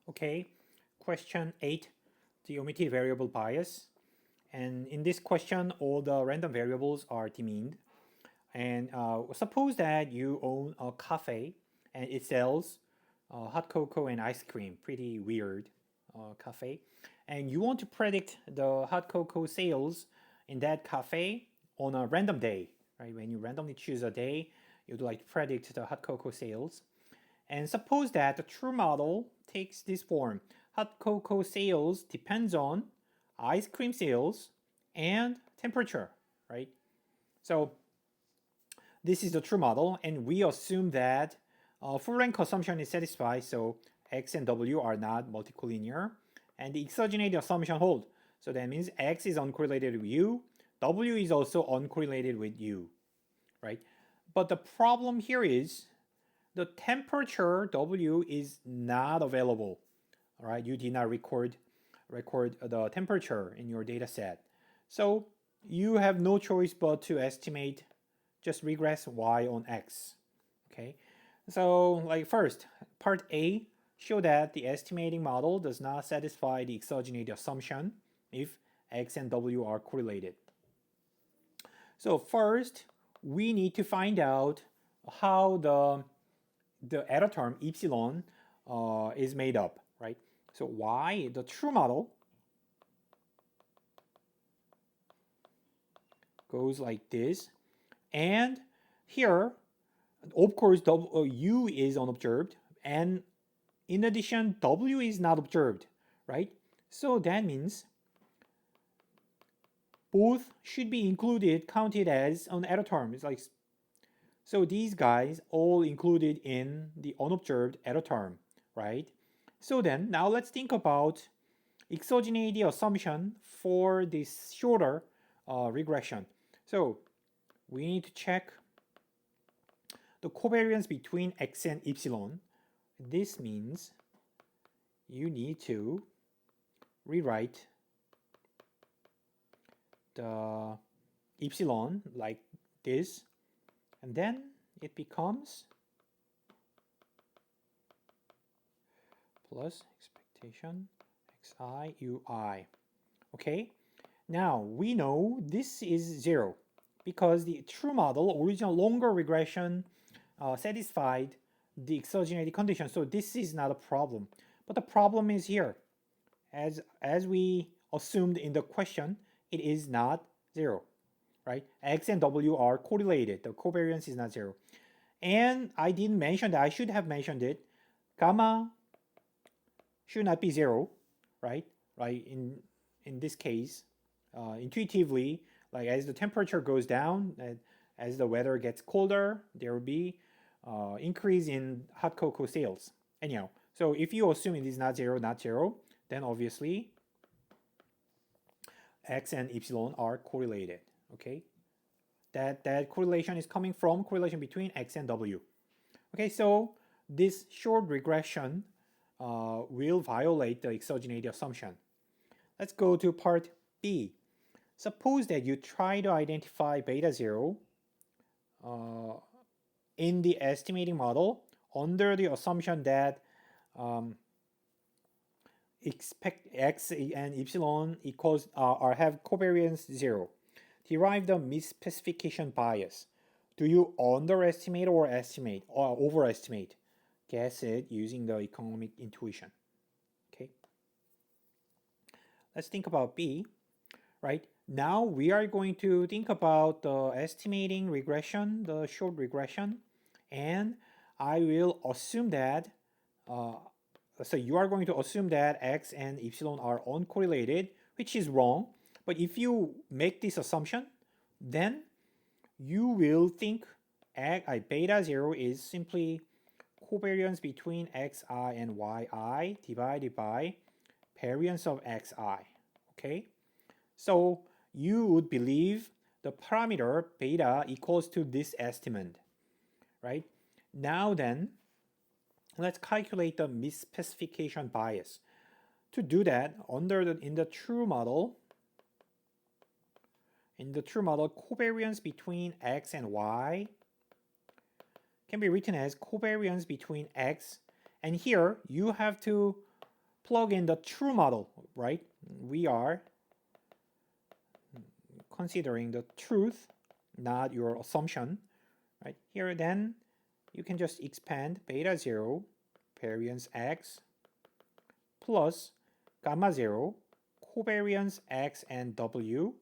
Okay, question 8, the omitted variable bias. And in this question, all the random variables are demeaned. And suppose that you own a cafe and it sells hot cocoa and ice cream, pretty weird cafe. And you want to predict the hot cocoa sales in that cafe on a random day, right? When you randomly choose a day, you'd like to predict the hot cocoa sales. And suppose that the true model takes this form. Hot cocoa sales depends on ice cream sales and temperature, right? So this is the true model, and we assume that full rank assumption is satisfied, so x and w are not multicollinear, and the exogenate assumption hold. So that means x is uncorrelated with u, w is also uncorrelated with u, right? But the problem here is the temperature w is not available. All right, you did not record the temperature in your data set. So you have no choice but to estimate, just regress y on x. Okay, so like first, part A show that the estimating model does not satisfy the exogenate assumption if x and w are correlated. So first, we need to find out how the error term epsilon is made up, right? So y, the true model, goes like this. And here, of course, u is unobserved. And in addition, w is not observed, right? So that means both should be included, counted as an error term. It's like, so these guys all included in the unobserved error term, right? So then, now let's think about exogeneity assumption for this shorter regression. So we need to check the covariance between x and epsilon. This means you need to rewrite the epsilon like this, and then it becomes plus expectation xi ui. Okay, now we know this is 0 because the true model, original longer regression, satisfied the exogeneity condition. So this is not a problem. But the problem is here. As we assumed in the question, it is not 0, right? X and W are correlated. The covariance is not 0. And I didn't mention that. I should have mentioned it. Gamma should not be 0, right? Right. In this case, intuitively, like as the temperature goes down, as the weather gets colder, there will be increase in hot cocoa sales. Anyhow, so if you assume it is not 0, then obviously x and epsilon are correlated. Okay, that correlation is coming from correlation between x and w. Okay, so this short regression will violate the exogeneity assumption. Let's go to part B. Suppose that you try to identify beta 0 in the estimating model under the assumption that expect x and epsilon equals or have covariance 0. Derive the misspecification bias. Do you underestimate or estimate or overestimate? Guess it using the economic intuition. Okay. Let's think about B, right? Now we are going to think about the estimating regression, the short regression, and I will assume that, so you are going to assume that x and epsilon are uncorrelated, which is wrong. But if you make this assumption, then you will think beta 0 is simply covariance between xi and yi divided by variance of xi. Okay, so you would believe the parameter beta equals to this estimate, right? Now then, let's calculate the misspecification bias. To do that, in the true model, covariance between x and y can be written as covariance between x, and here you have to plug in the true model, right? We are considering the truth, not your assumption, right? Here then you can just expand beta 0 variance x plus gamma 0 covariance x and w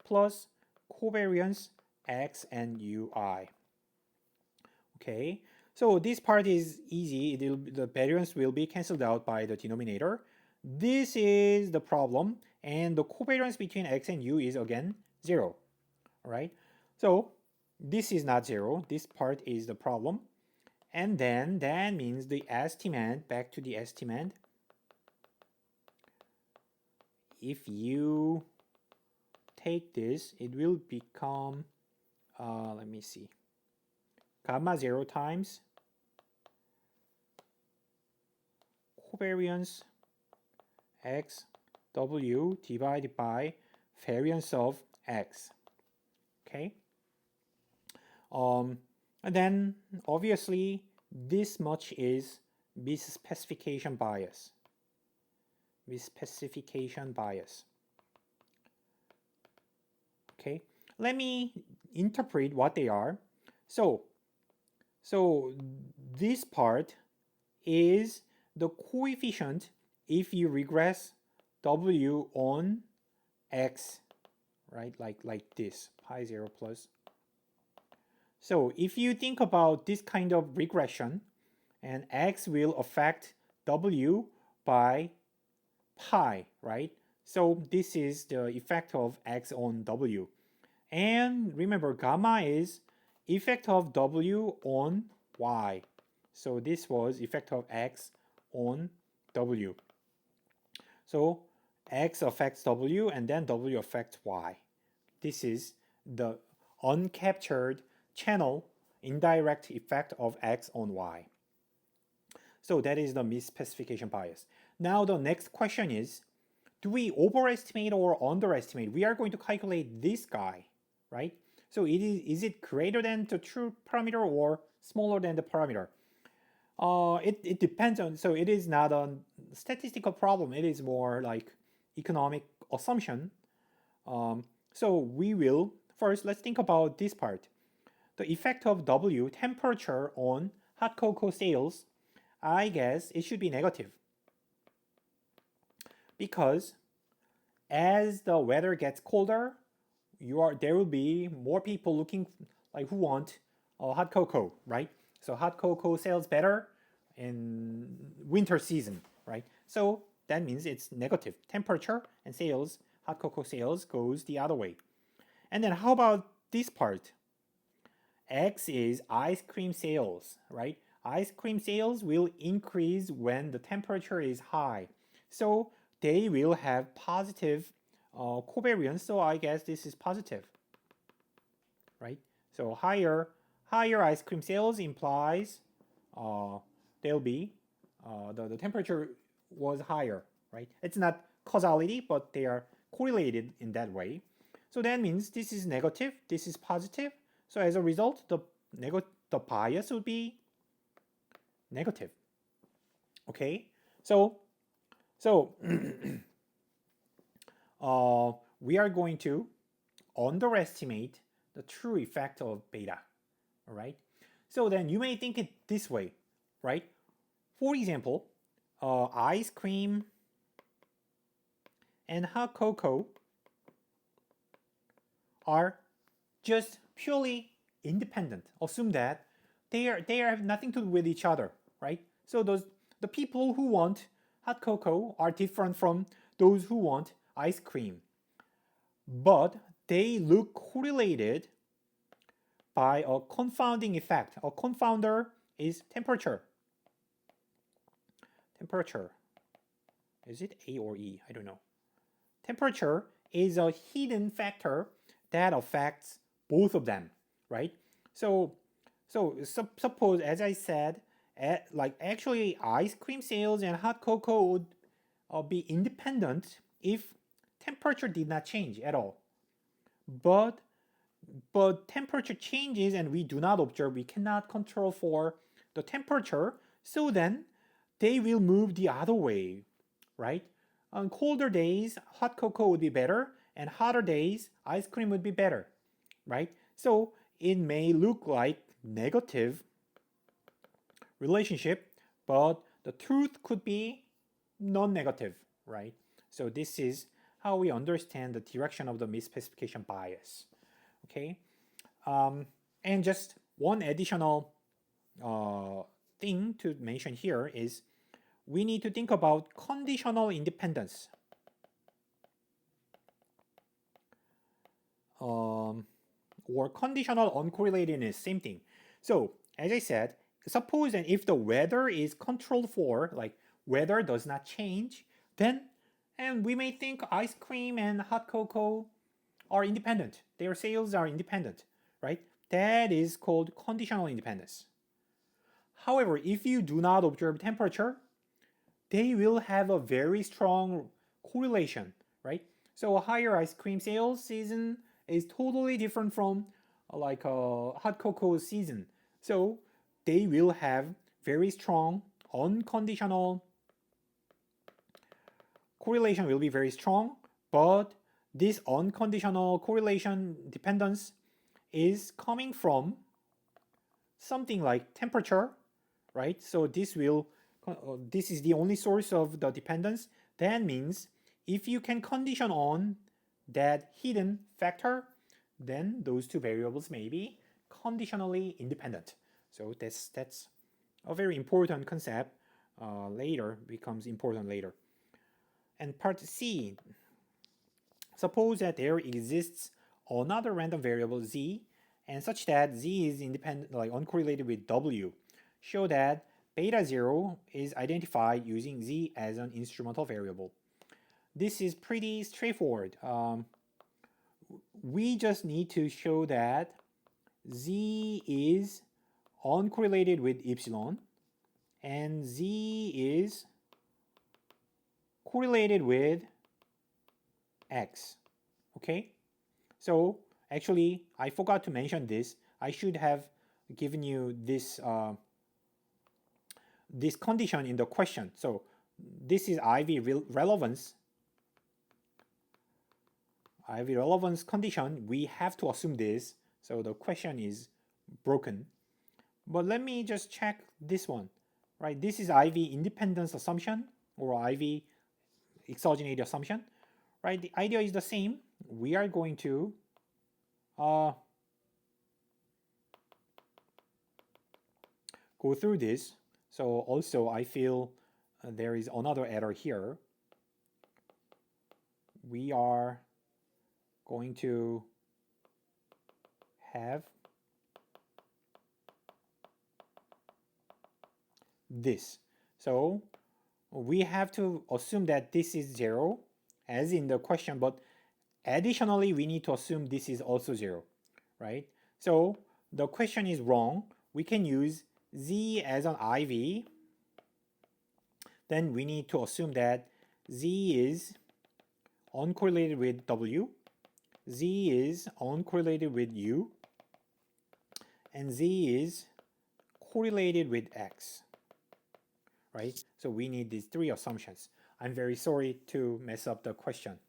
plus covariance x and ui. Okay, so this part is easy. The variance will be cancelled out by the denominator. This is the problem, and the covariance between x and u is again 0. All right, so this is not 0. This part is the problem. And then that means the estimand, back to the estimand. If you take this, it will become, let me see, gamma 0 times covariance x w divided by variance of x. Okay. And then obviously this much is misspecification bias. Misspecification bias. Okay, let me interpret what they are. So this part is the coefficient if you regress w on x, right? Like this, pi 0 plus. So if you think about this kind of regression, and x will affect w by pi, right? So this is the effect of x on w. And remember, gamma is effect of w on y. So this was effect of x on w. So x affects w and then w affects y. This is the uncaptured channel indirect effect of x on y. So that is the misspecification bias. Now the next question is, do we overestimate or underestimate? We are going to calculate this guy, right? So is it greater than the true parameter or smaller than the parameter? It depends on, so it is not a statistical problem. It is more like economic assumption. So we will, first let's think about this part. The effect of W, temperature on hot cocoa sales, I guess it should be negative. Because as the weather gets colder, there will be more people looking, like, who want hot cocoa, right? So hot cocoa sells better in winter season, right? So that means it's negative. Temperature and sales, hot cocoa sales goes the other way. And then how about this part? X is ice cream sales, right? Ice cream sales will increase when the temperature is high. So they will have positive covariance, so I guess this is positive, right? So higher ice cream sales implies there'll be the temperature was higher, right? It's not causality, but they are correlated in that way. So that means this is negative, this is positive. So as a result, the bias would be negative. Okay, so we are going to underestimate the true effect of beta. All right. So then you may think it this way, right? For example, ice cream and hot cocoa are just purely independent. Assume that they have nothing to do with each other, right? So the people who want hot cocoa are different from those who want ice cream, but they look correlated by a confounding effect. A confounder is temperature. Temperature. Is it A or E? I don't know. Temperature is a hidden factor that affects both of them, right? So suppose, as I said, like actually ice cream sales and hot cocoa would be independent if temperature did not change at all. But temperature changes and we do not observe, we cannot control for the temperature, so then they will move the other way. right? On colder days, hot cocoa would be better, and hotter days, ice cream would be better, right? So it may look like negative relationship, but the truth could be non-negative, right? So this is how we understand the direction of the misspecification bias, okay? And just one additional thing to mention here is we need to think about conditional independence. Or conditional uncorrelatedness, same thing. So as I said, suppose that if the weather is controlled for, like weather does not change, then and we may think ice cream and hot cocoa are independent. Their sales are independent, right? That is called conditional independence. However, if you do not observe temperature, they will have a very strong correlation, right? So a higher ice cream sales season is totally different from like a hot cocoa season. So they will have very strong unconditional correlation will be very strong, but this unconditional correlation dependence is coming from something like temperature, right? So this is the only source of the dependence. That means if you can condition on that hidden factor, then those two variables may be conditionally independent. So that's a very important concept. Later becomes important later. And part C, suppose that there exists another random variable z, and such that z is independent, like uncorrelated with w. Show that beta 0 is identified using z as an instrumental variable. This is pretty straightforward. We just need to show that z is uncorrelated with epsilon and z is correlated with x. Okay? So actually, I forgot to mention this. I should have given you this this condition in the question. So this is IV relevance. IV relevance condition. We have to assume this. So the question is broken. But let me just check this one. Right? This is IV independence assumption or IV exogenate assumption. Right? The idea is the same. We are going to go through this. So also I feel there is another error here. We are going to have this. So we have to assume that this is 0 as in the question, but additionally we need to assume this is also 0, right? So the question is wrong. We can use z as an IV. Then we need to assume that z is uncorrelated with w, z is uncorrelated with u, and z is correlated with x, right? So we need these three assumptions. I'm very sorry to mess up the question.